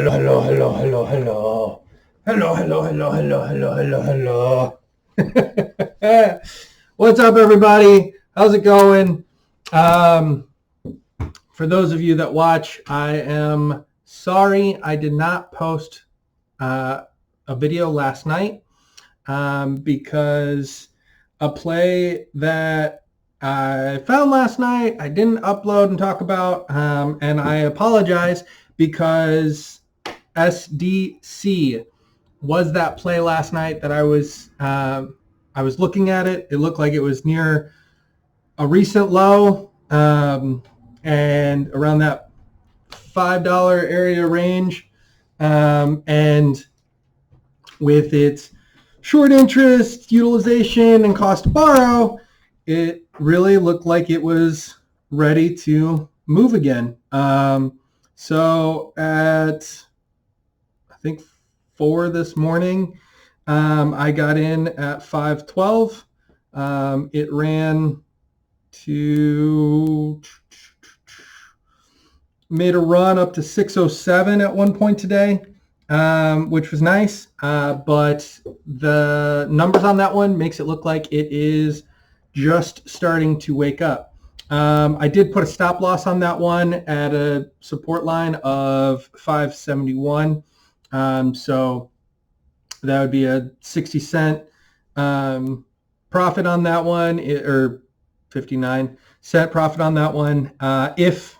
hello, hello, hello, hello. Hello, hello, hello, hello, hello, hello, hello. What's up, everybody? How's it going? For those of you that watch, I am sorry I did not post a video last night because a play that I found last night I didn't upload and talk about, and I apologize because SDC was that play last night that I was looking at it. It looked like it was near a recent low and around that $5 area range, and with its short interest, utilization, and cost to borrow, it really looked like it was ready to move again. So at, I think, 4 this morning, I got in at 512. It ran to, made a run up to 607 at one point today, which was nice. But the numbers on that one makes it look like it is just starting to wake up. I did put a stop loss on that one at a support line of 571. So that would be a 60 cent profit on that one, or 59 cent profit on that one. If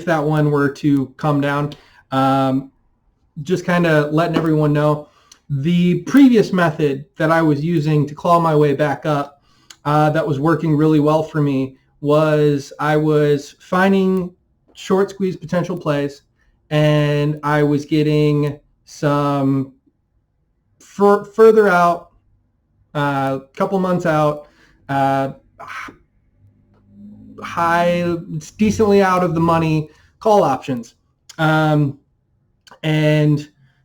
that one were to come down, just kind of letting everyone know, the previous method that I was using to claw my way back up, that was working really well for me, was I was finding short squeeze potential plays, and I was getting some further out, couple months out, high, decently out of the money call options. And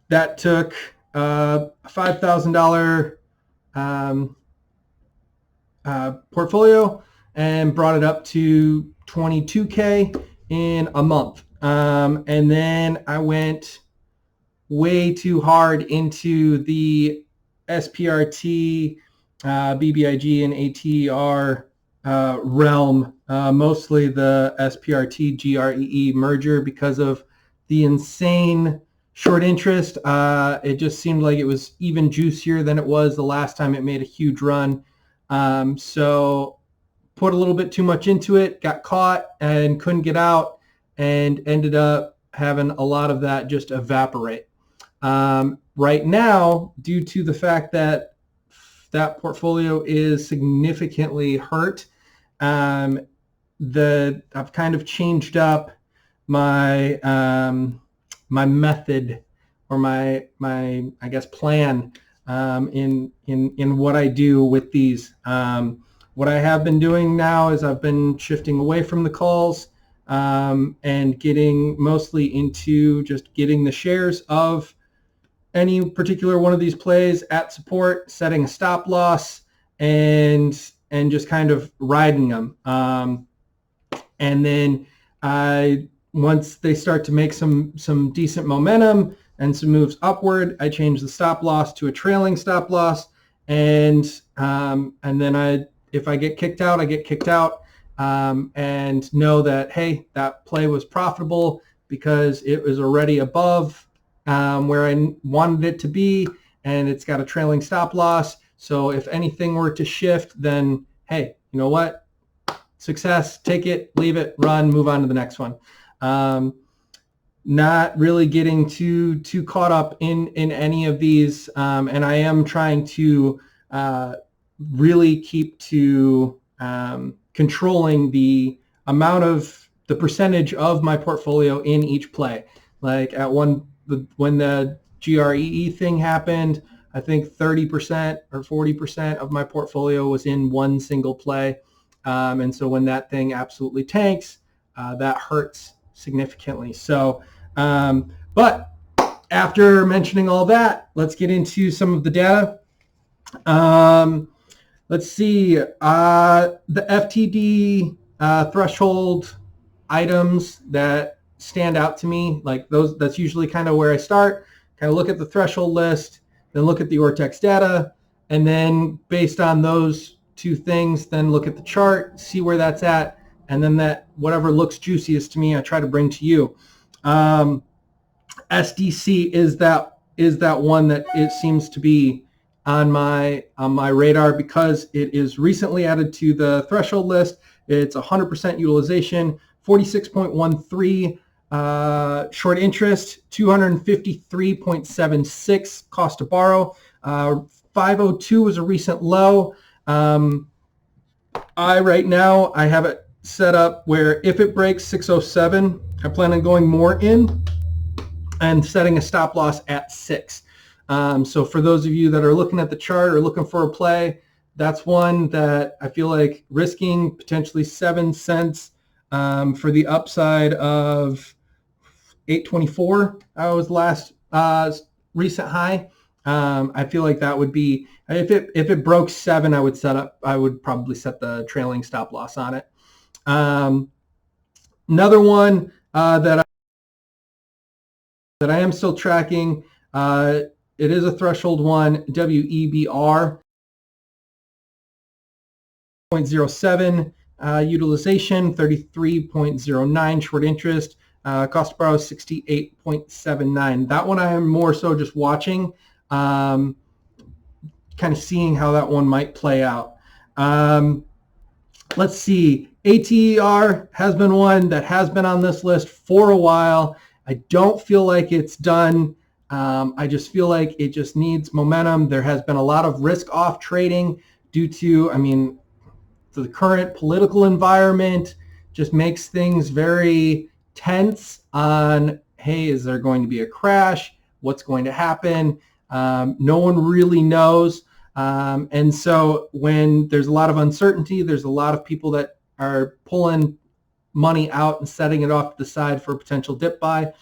that took a $5,000 portfolio and brought it up to 22K in a month. And then I went way too hard into the SPRT, BBIG, and ATR realm, mostly the SPRT GREE merger, because of the insane short interest. It just seemed like it was even juicier than it was the last time it made a huge run. So put a little bit too much into it, got caught and couldn't get out, and ended up having a lot of that just evaporate. Right now, due to the fact that that portfolio is significantly hurt, I've kind of changed up my my method, or my I guess plan, in what I do with these. What I have been doing now is I've been shifting away from the calls, and getting mostly into just getting the shares of any particular one of these plays at support, setting a stop loss, and just kind of riding them. And then once they start to make some decent momentum and some moves upward, I change the stop loss to a trailing stop loss, and then if I get kicked out, I get kicked out, and know that, hey, that play was profitable because it was already above where I wanted it to be, and it's got a trailing stop loss. So if anything were to shift, then hey, you know what? Success, take it, leave it, run, move on to the next one. Not really getting too caught up in any of these, and I am trying to really keep to controlling the amount of the percentage of my portfolio in each play. Like when the GREE thing happened, I think 30% or 40% of my portfolio was in one single play. And so when that thing absolutely tanks, that hurts significantly. So, but after mentioning all that, let's get into some of the data. Let's see, the FTD threshold items that stand out to me. Like those, that's usually kind of where I start. Kind of look at the threshold list, then look at the Ortex data, and then based on those two things, then look at the chart, see where that's at, and then that whatever looks juiciest to me, I try to bring to you. SDC is that one that it seems to be on my radar because it is recently added to the threshold list. It's 100% utilization, 46.13 short interest, 253.76 cost to borrow. 502 was a recent low. Right now I have it set up where if it breaks 607, I plan on going more in and setting a stop loss at 6. So for those of you that are looking at the chart or looking for a play, that's one that I feel like risking potentially 7 cents for the upside of 824. Was last recent high. I feel like that would be, if it broke 7, I would probably set the trailing stop loss on it. Another one that I am still tracking, it is a threshold one, WEBR 0.07, utilization 33.09, short interest, cost to borrow 68.79. That one I am more so just watching, kind of seeing how that one might play out. Let's see, ATER has been one that has been on this list for a while. I don't feel like it's done. I just feel like it just needs momentum. There has been a lot of risk off trading due to, the current political environment just makes things very tense on, hey, is there going to be a crash? What's going to happen? No one really knows. And so when there's a lot of uncertainty, there's a lot of people that are pulling money out and setting it off to the side for a potential dip buy.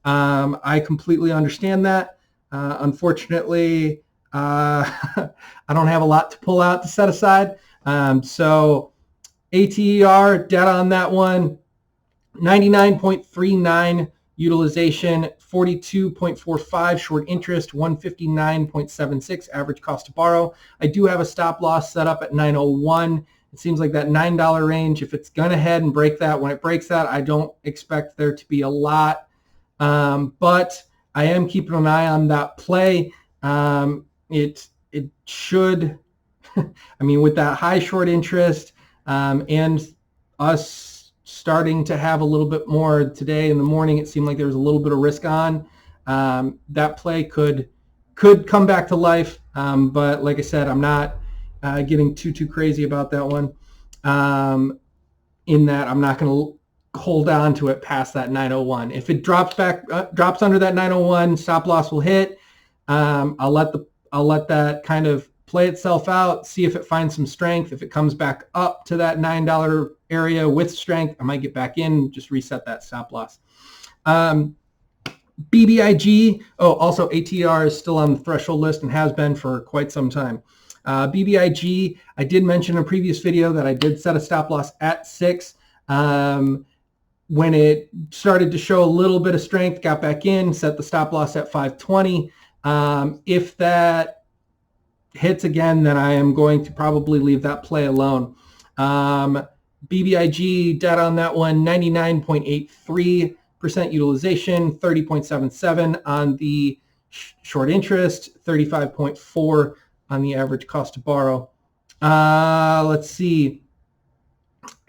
I completely understand that. Unfortunately, I don't have a lot to pull out to set aside. So ATER, data on that one, 99.39 utilization, 42.45 short interest, 159.76 average cost to borrow. I do have a stop loss set up at 901. It seems like that $9 range, if it's going to head and break that, when it breaks that, I don't expect there to be a lot. But I am keeping an eye on that play. It should, with that high short interest and us starting to have a little bit more today in the morning, it seemed like there was a little bit of risk on. That play could come back to life. But like I said, I'm not getting too crazy about that one. In that I'm not going to hold on to it past that 901. If it drops under that 901, stop loss will hit. I'll let that kind of play itself out, see if it finds some strength. If it comes back up to that $9 area with strength, I might get back in, just reset that stop loss. BBIG, also ATR is still on the threshold list and has been for quite some time. BBIG, I did mention in a previous video that I did set a stop loss at 6. When it started to show a little bit of strength, got back in, set the stop loss at 520. If that hits again, then I am going to probably leave that play alone. BBIG data on that one, 99.83% utilization, 30.77 on the short interest, 35.4 on the average cost to borrow. Let's see.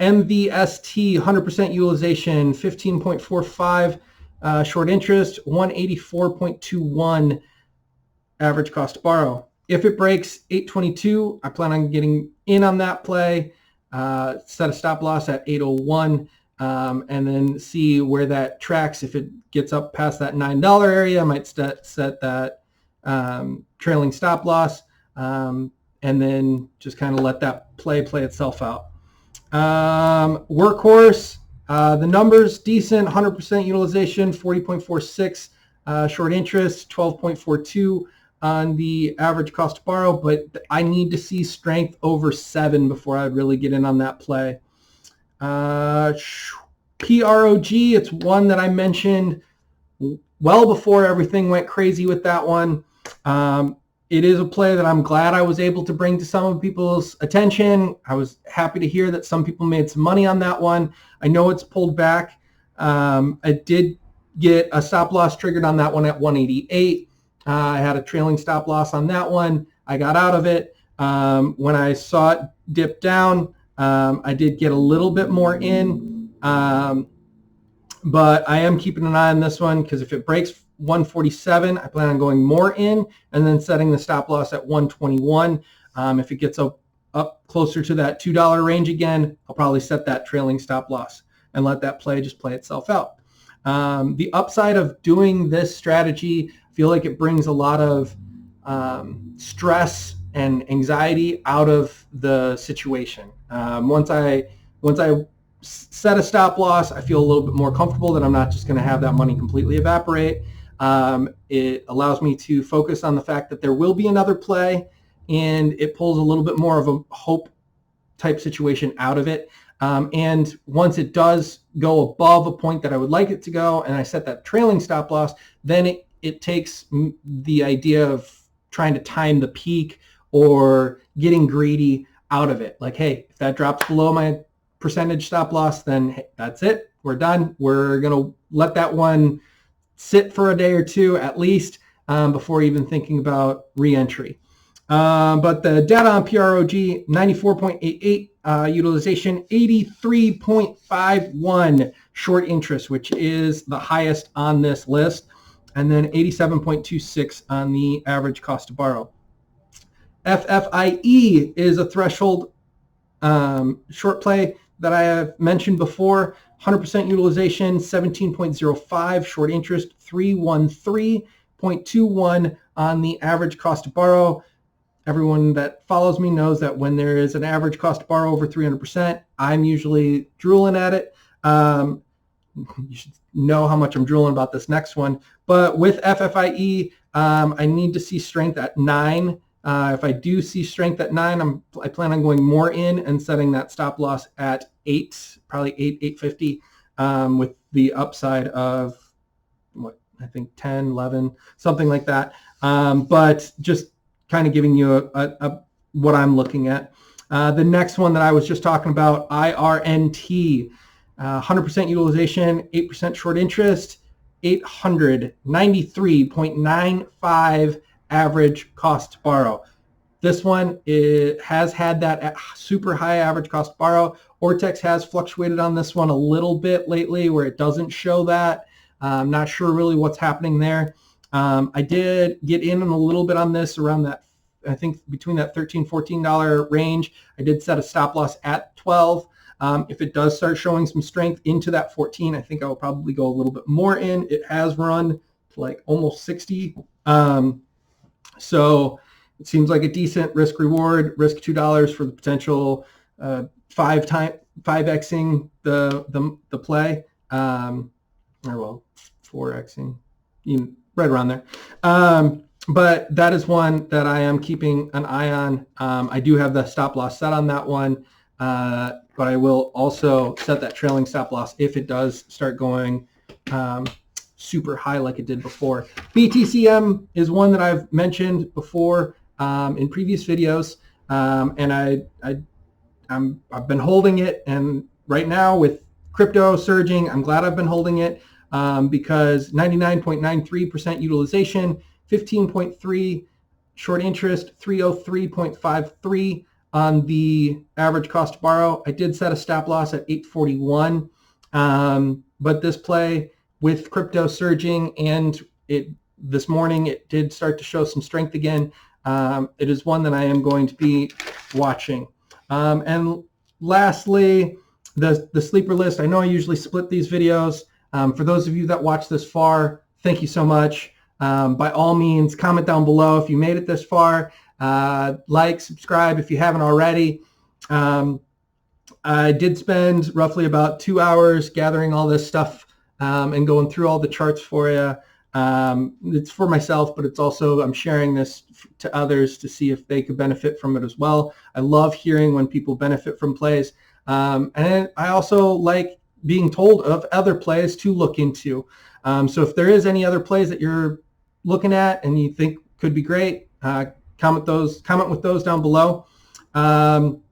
MVST, 100% utilization, 15.45 short interest, 184.21 average cost to borrow. If it breaks 822, I plan on getting in on that play, set a stop loss at 801, and then see where that tracks. If it gets up past that $9 area, I might set that trailing stop loss, and then just kind of let that play itself out. Workhorse, the numbers decent, 100% utilization, 40.46 short interest, 12.42 on the average cost to borrow, but I need to see strength over 7 before I'd really get in on that play. PROG, it's one that I mentioned well before everything went crazy with that one. It is a play that I'm glad I was able to bring to some of people's attention. I was happy to hear that some people made some money on that one. I know it's pulled back. I did get a stop loss triggered on that one at 188. I had a trailing stop loss on that one. I got out of it. When I saw it dip down, I did get a little bit more in. But I am keeping an eye on this one because if it breaks 147, I plan on going more in and then setting the stop loss at 121. If it gets up closer to that $2 range again, I'll probably set that trailing stop loss and let that play just play itself out. The upside of doing this strategy, I feel like it brings a lot of stress and anxiety out of the situation. Once I set a stop loss, I feel a little bit more comfortable that I'm not just going to have that money completely evaporate. It allows me to focus on the fact that there will be another play, and it pulls a little bit more of a hope type situation out of it. And once it does go above a point that I would like it to go, and I set that trailing stop loss, then it takes the idea of trying to time the peak or getting greedy out of it. Like, hey, if that drops below my percentage stop loss, then hey, that's it. We're done. We're going to let that one sit for a day or two at least before even thinking about re-entry. But the data on PROG, 94.88, utilization, 83.51 short interest, which is the highest on this list, and then 87.26 on the average cost to borrow. FFIE is a threshold short play that I have mentioned before. 100% utilization, 17.05 short interest, 313.21 on the average cost to borrow. Everyone that follows me knows that when there is an average cost to borrow over 300%, I'm usually drooling at it. You should know how much I'm drooling about this next one. But with FFIE, I need to see strength at 9. If I do see strength at 9, I plan on going more in and setting that stop loss at 8, probably 850, with the upside of what I think 10, 11, something like that. But just kind of giving you what I'm looking at. The next one that I was just talking about, IRNT, 100% utilization, 8% short interest, 893.95 average cost to borrow. This one, it has had that super high average cost to borrow. Ortex has fluctuated on this one a little bit lately where it doesn't show that. I'm not sure really what's happening there. I did get in a little bit on this around that, I think between that $13, $14 range. I did set a stop loss at 12. If it does start showing some strength into that 14, I think I will probably go a little bit more in. It has run to like almost 60. So it seems like a decent risk reward. Risk $2 for the potential 5xing the play, or well, 4xing, right around there. But that is one that I am keeping an eye on. I do have the stop loss set on that one, but I will also set that trailing stop loss if it does start going super high like it did before. BTCM is one that I've mentioned before in previous videos, and I've been holding it, and right now with crypto surging, I'm glad I've been holding it because 99.93% utilization, 15.3 short interest, 303.53 on the average cost to borrow. I did set a stop loss at 841, but this play with crypto surging and this morning it did start to show some strength again. It is one that I am going to be watching. And lastly, the sleeper list. I know I usually split these videos. For those of you that watch this far, thank you so much. By all means, comment down below if you made it this far. Like, subscribe if you haven't already. I did spend roughly about 2 hours gathering all this stuff and going through all the charts for you. It's for myself, but it's also, I'm sharing this to others to see if they could benefit from it as well. I love hearing when people benefit from plays. And I also like being told of other plays to look into. So if there is any other plays that you're looking at and you think could be great, comment with those down below. On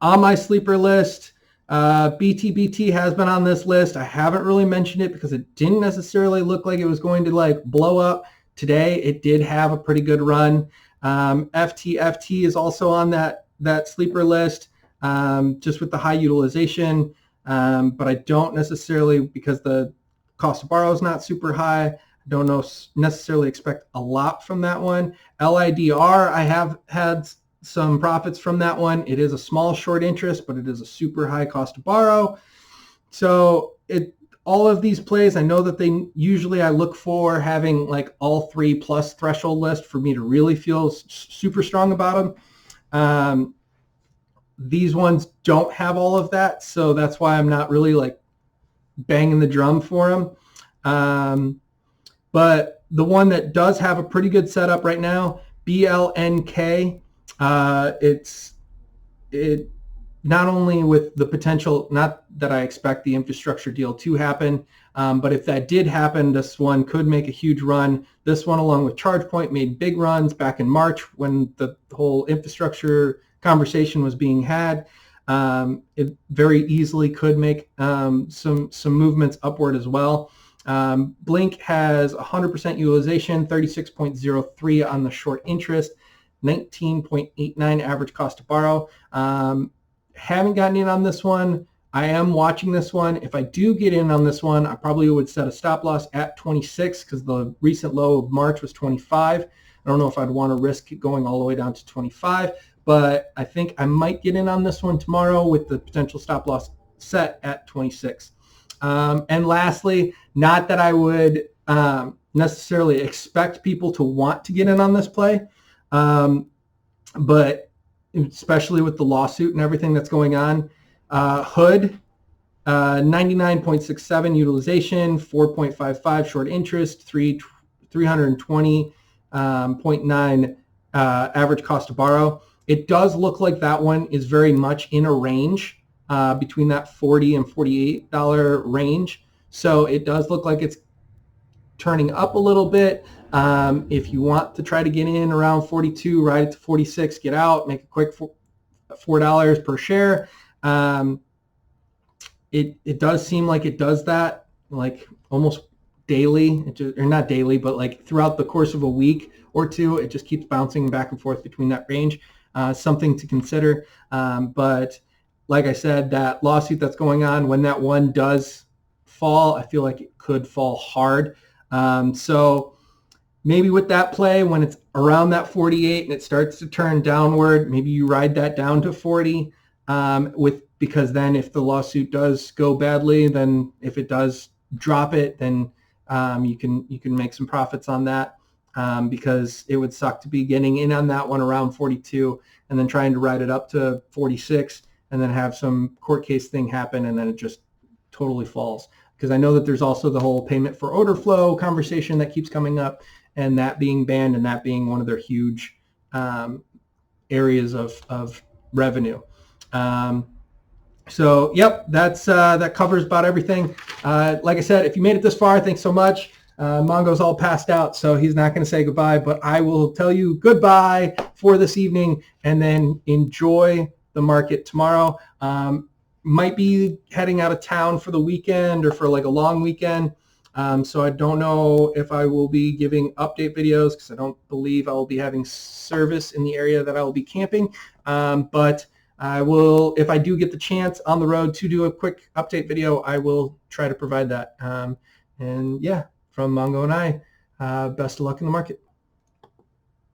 my sleeper list, BTBT has been on this list. I haven't really mentioned it because it didn't necessarily look like it was going to like blow up. Today it did have a pretty good run. FTFT is also on that sleeper list, just with the high utilization, but I don't necessarily, because the cost to borrow is not super high, I don't necessarily expect a lot from that one. LIDR, I have had some profits from that one. It is a small short interest, but it is a super high cost to borrow. So all of these plays, I know that I look for having like all 3+ threshold list for me to really feel super strong about them. These ones don't have all of that, so that's why I'm not really like banging the drum for them. But the one that does have a pretty good setup right now, BLNK, it not only with the potential, not that I expect the infrastructure deal to happen, but if that did happen, this one could make a huge run. This one, along with ChargePoint, made big runs back in March when the whole infrastructure conversation was being had. It very easily could make some movements upward as well. Blink has 100% utilization, 36.03 on the short interest, 19.89 average cost to borrow. Haven't gotten in on this one. I am watching this one. If I do get in on this one, I probably would set a stop loss at 26 because the recent low of March was 25. I don't know if I'd want to risk it going all the way down to 25, but I think I might get in on this one tomorrow with the potential stop loss set at 26. And lastly, not that I would necessarily expect people to want to get in on this play, but especially with the lawsuit and everything that's going on. Hood, 99.67 utilization, 4.55 short interest, 320.9 average cost to borrow. It does look like that one is very much in a range between that $40 and $48 range. So it does look like it's turning up a little bit. If you want to try to get in around 42, ride it to 46, get out, make a quick $4 per share. It does seem like it does that like almost daily, or not daily, but like throughout the course of a week or two. It just keeps bouncing back and forth between that range. Something to consider. But like I said, that lawsuit that's going on, when that one does fall, I feel like it could fall hard. So maybe with that play, when it's around that 48 and it starts to turn downward, maybe you ride that down to 40 because then if the lawsuit does go badly, then if it does drop it, then you can make some profits on that, because it would suck to be getting in on that one around 42 and then trying to ride it up to 46 and then have some court case thing happen and then it just totally falls. Because I know that there's also the whole payment for order flow conversation that keeps coming up, and that being banned and that being one of their huge areas of revenue. So yep, that covers about everything. Like I said, if you made it this far, thanks so much. Mongo's all passed out, so he's not going to say goodbye, but I will tell you goodbye for this evening and then enjoy the market tomorrow. Might be heading out of town for the weekend or for like a long weekend. So I don't know if I will be giving update videos because I don't believe I will be having service in the area that I will be camping. But I will, if I do get the chance on the road to do a quick update video, I will try to provide that. And yeah, from Mongo and I, best of luck in the market.